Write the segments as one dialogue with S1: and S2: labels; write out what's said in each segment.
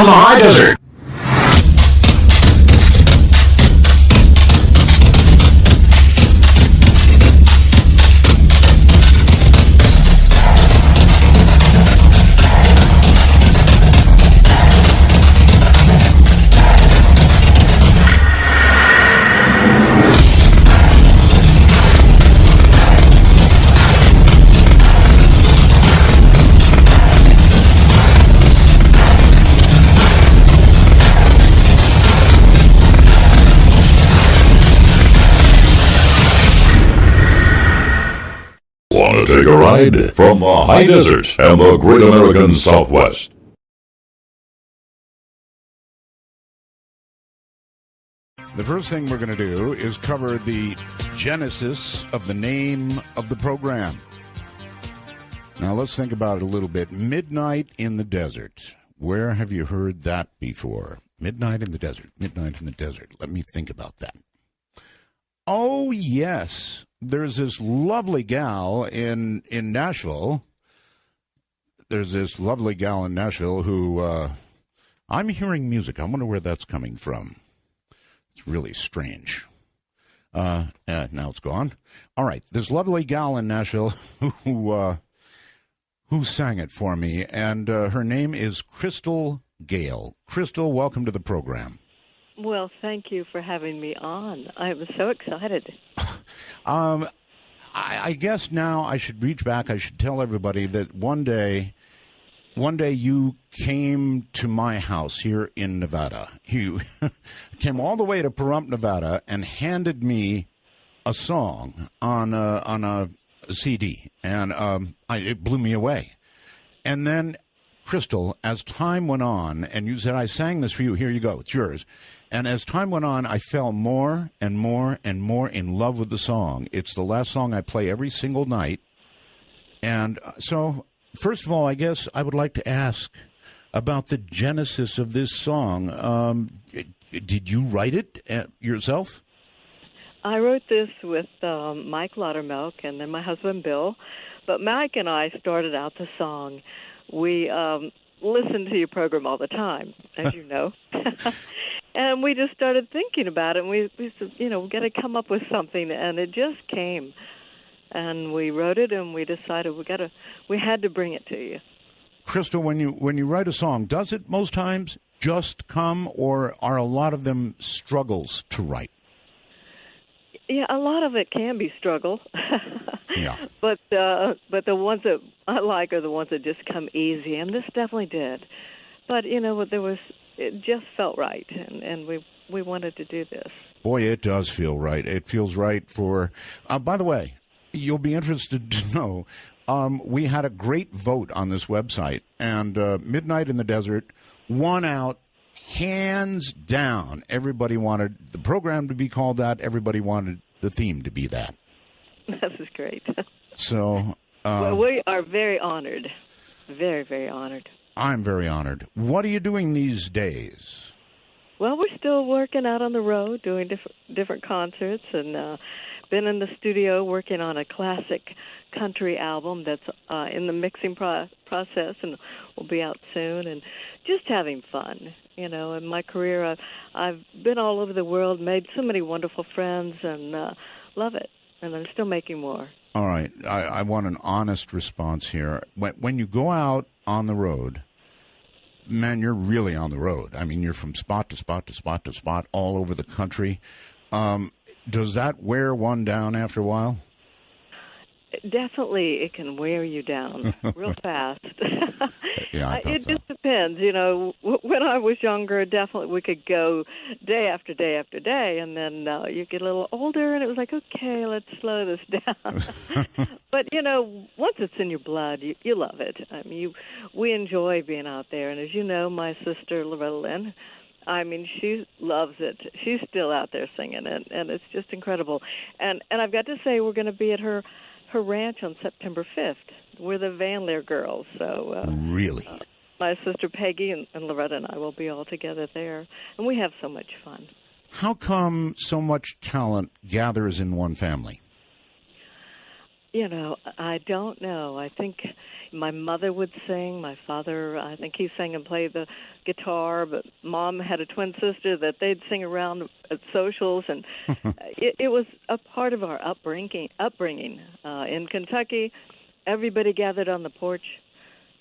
S1: from the high desert. Want to take a ride from the high desert and the great American Southwest?
S2: The first thing we're going to do is cover the genesis of the name of the program. Now, let's think about it a little bit. Midnight in the Desert. Where have you heard that before? Midnight in the Desert. Midnight in the Desert. Let me think about that. Oh, yes. There's this lovely gal in Nashville. There's this lovely gal in Nashville who I'm hearing music. I wonder where that's coming from. It's really strange. Now it's gone. All right. This lovely gal in Nashville who sang it for me, and her name is Crystal Gayle. Crystal, welcome to the program.
S3: Well, thank you for having me on. I'm so excited.
S2: I guess now I should reach back. I should tell everybody that one day you came to my house here in Nevada. You came all the way to Pahrump, Nevada, and handed me a song on a CD, and it blew me away. And then, Crystal, as time went on, and you said, I sang this for you, here you go, it's yours. And as time went on, I fell more and more and more in love with the song. It's the last song I play every single night. And so, first of all, I guess I would like to ask about the genesis of this song. Did you write it yourself?
S3: I wrote this with Mike Laudermilk and then my husband, Bill. But Mike and I started out the song. We listen to your program all the time, as you know. And we just started thinking about it, and we said, we got to come up with something, and it just came. And we wrote it, and we decided we had to bring it to you.
S2: Crystal, when you write a song, does it most times just come, or are a lot of them struggles to write?
S3: Yeah, a lot of it can be struggle.
S2: Yeah.
S3: But the ones that I like are the ones that just come easy, and this definitely did. But it just felt right, and we wanted to do this.
S2: Boy, it does feel right. It feels right for. By the way, you'll be interested to know we had a great vote on this website, and Midnight in the Desert won out hands down. Everybody wanted the program to be called that. Everybody wanted the theme to be that.
S3: This is great.
S2: So,
S3: well, we are very honored. Very, very honored.
S2: I'm very honored. What are you doing these days?
S3: Well, we're still working out on the road, doing different concerts, and been in the studio working on a classic country album that's in the mixing process and will be out soon, and just having fun. In my career, I've been all over the world, made so many wonderful friends, and love it. And I'm still making more.
S2: All right. I want an honest response here. When you go out on the road, man, you're really on the road. I mean, you're from spot to spot to spot to spot all over the country. Does that wear one down after a while?
S3: Definitely, it can wear you down real fast.
S2: Yeah, I thought
S3: it just depends. When I was younger, definitely we could go day after day after day, and then you get a little older, and it was like, okay, let's slow this down. But once it's in your blood, you love it. I mean, we enjoy being out there, and as you know, my sister Loretta Lynn, I mean, she loves it. She's still out there singing it, and it's just incredible. And I've got to say, we're going to be at her ranch on September 5th. We're the Van Leer girls. So
S2: really?
S3: My sister Peggy and Loretta and I will be all together there, and we have so much fun.
S2: How come so much talent gathers in one family?
S3: I don't know. I think, my mother would sing. My father, I think he sang and played the guitar, but Mom had a twin sister that they'd sing around at socials, and it was a part of our upbringing. In Kentucky, everybody gathered on the porch,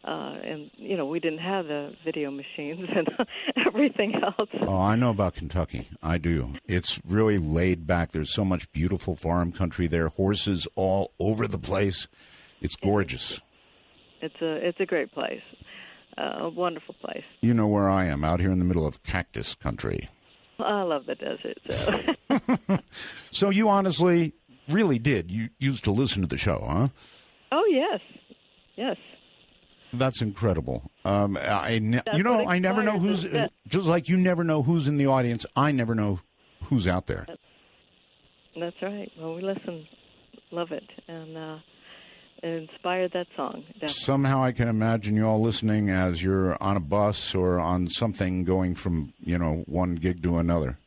S3: and, we didn't have the video machines and everything else.
S2: Oh, I know about Kentucky. I do. It's really laid back. There's so much beautiful farm country there, horses all over the place. It's gorgeous.
S3: It's a great place, a wonderful place.
S2: You know where I am, out here in the middle of cactus country.
S3: I love the desert. So,
S2: so you honestly really did. You used to listen to the show, huh?
S3: Oh, yes.
S2: That's incredible. I never know who's, just like you never know who's in the audience, I never know who's out there.
S3: That's right. Well, we listen, love it, and it inspired that song. Definitely.
S2: Somehow I can imagine you all listening as you're on a bus or on something going from, one gig to another.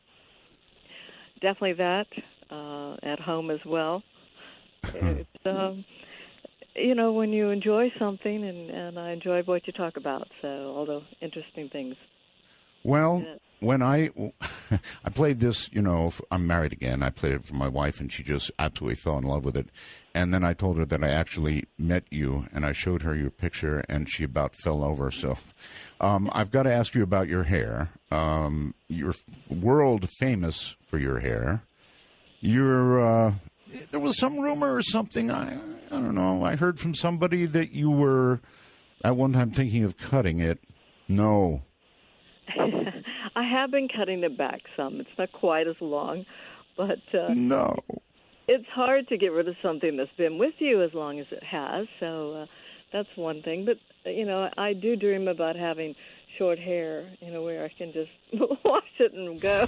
S3: Definitely that, at home as well. It's, when you enjoy something, and I enjoyed what you talk about, so all the interesting things.
S2: Well, when I played this, I'm married again. I played it for my wife, and she just absolutely fell in love with it. And then I told her that I actually met you, and I showed her your picture, and she about fell over. So I've got to ask you about your hair. You're world famous for your hair. There was some rumor or something, I don't know. I heard from somebody that you were at one time thinking of cutting it. No.
S3: I have been cutting it back some. It's not quite as long, but
S2: no.
S3: It's hard to get rid of something that's been with you as long as it has. So that's one thing. But I do dream about having short hair, where I can just wash it and go.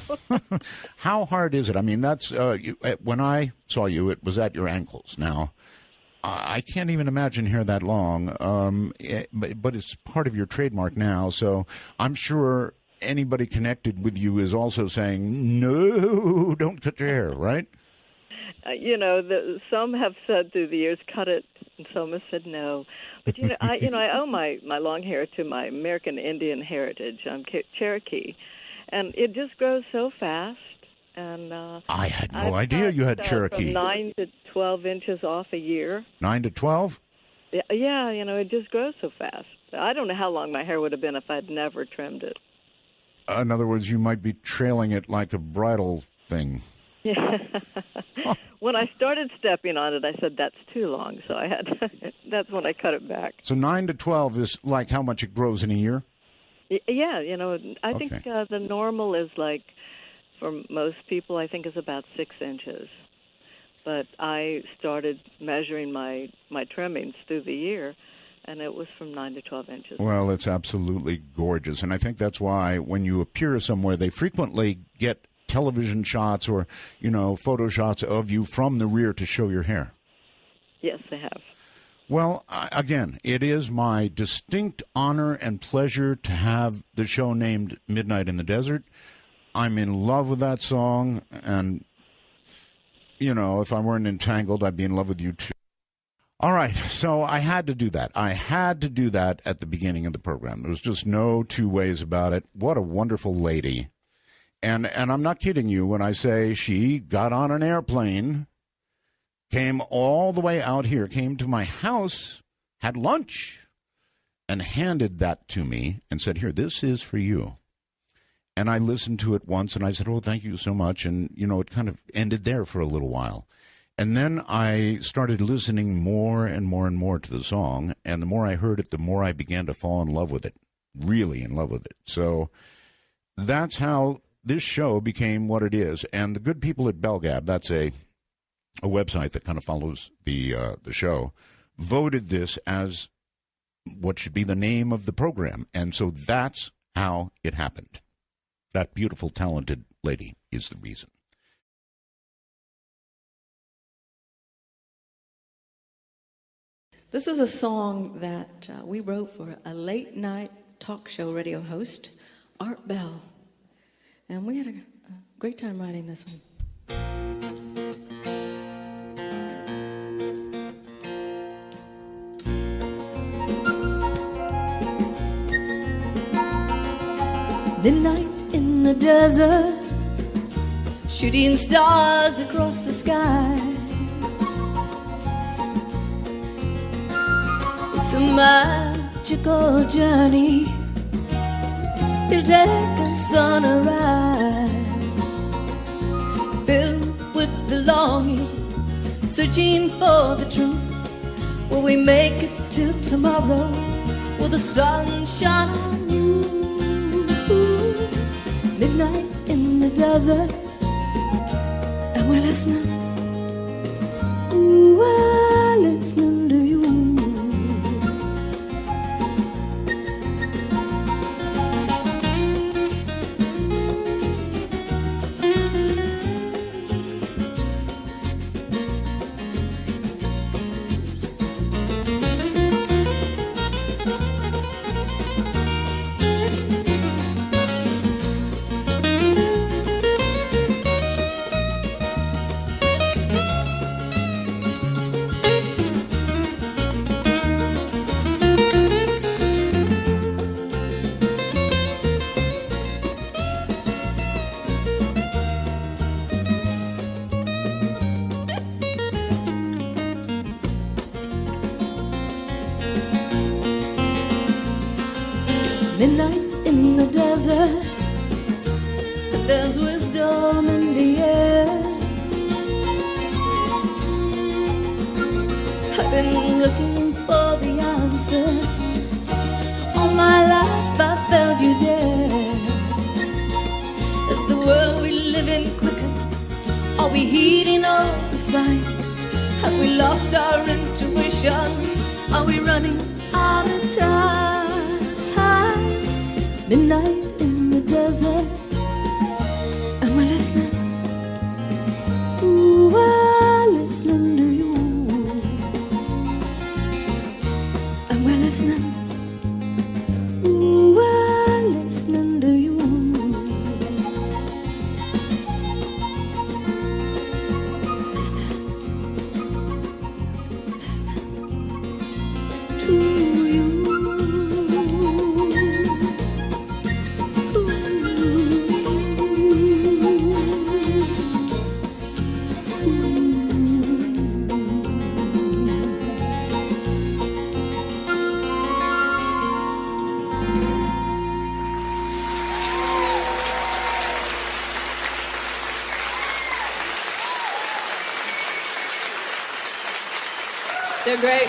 S2: How hard is it? I mean, that's when I saw you, it was at your ankles. Now, I can't even imagine hair that long, but it's part of your trademark now. So I'm sure anybody connected with you is also saying, no, don't cut your hair, right?
S3: Some have said through the years, cut it, and some have said no. But I owe my long hair to my American Indian heritage. I'm Cherokee, and it just grows so fast. And
S2: I had no idea you had Cherokee.
S3: From 9 to 12 inches off a year.
S2: 9 to 12?
S3: Yeah, it just grows so fast. I don't know how long my hair would have been if I'd never trimmed it.
S2: In other words, you might be trailing it like a bridal thing.
S3: Yeah. When I started stepping on it, I said, that's too long. So that's when I cut it back.
S2: So 9 to 12 is like how much it grows in a year?
S3: Yeah, I think the normal is like, for most people, I think is about 6 inches. But I started measuring my trimmings through the year, and it was from 9 to 12 inches.
S2: Well, it's absolutely gorgeous. And I think that's why when you appear somewhere, they frequently get television shots or, photo shots of you from the rear to show your hair.
S3: Yes, they have.
S2: Well, again, it is my distinct honor and pleasure to have the show named Midnight in the Desert. I'm in love with that song, and, if I weren't entangled, I'd be in love with you, too. All right, so I had to do that. I had to do that at the beginning of the program. There was just no two ways about it. What a wonderful lady. And I'm not kidding you when I say she got on an airplane, came all the way out here, came to my house, had lunch, and handed that to me and said, here, this is for you. And I listened to it once, and I said, oh, thank you so much. And, it kind of ended there for a little while. And then I started listening more and more and more to the song, and the more I heard it, the more I began to fall in love with it, really in love with it. So that's how this show became what it is. And the good people at Belgab, that's a website that kind of follows the show, voted this as what should be the name of the program. And so that's how it happened. That beautiful, talented lady is the reason.
S4: This is a song that we wrote for a late-night talk show radio host, Art Bell. And we had a great time writing this one. Midnight in the desert, shooting stars across the sky. It's a magical journey, it'll take us on a ride, filled with the longing, searching for the truth. Will we make it till tomorrow? Will the sun shine on you? Midnight in the desert, and we're listening. Ooh, we're listening to you. Midnight in the desert, there's wisdom in the air. I've been looking for the answers. All my life I found you there. As the world we live in quickens, are we heeding all the signs? Have we lost our intuition? Are we running out of time? Midnight in the desert, and we're listening. Ooh, we're listening to you. And we're listening. Ooh, we're listening to you. Listening. Listening to you.
S5: They're great.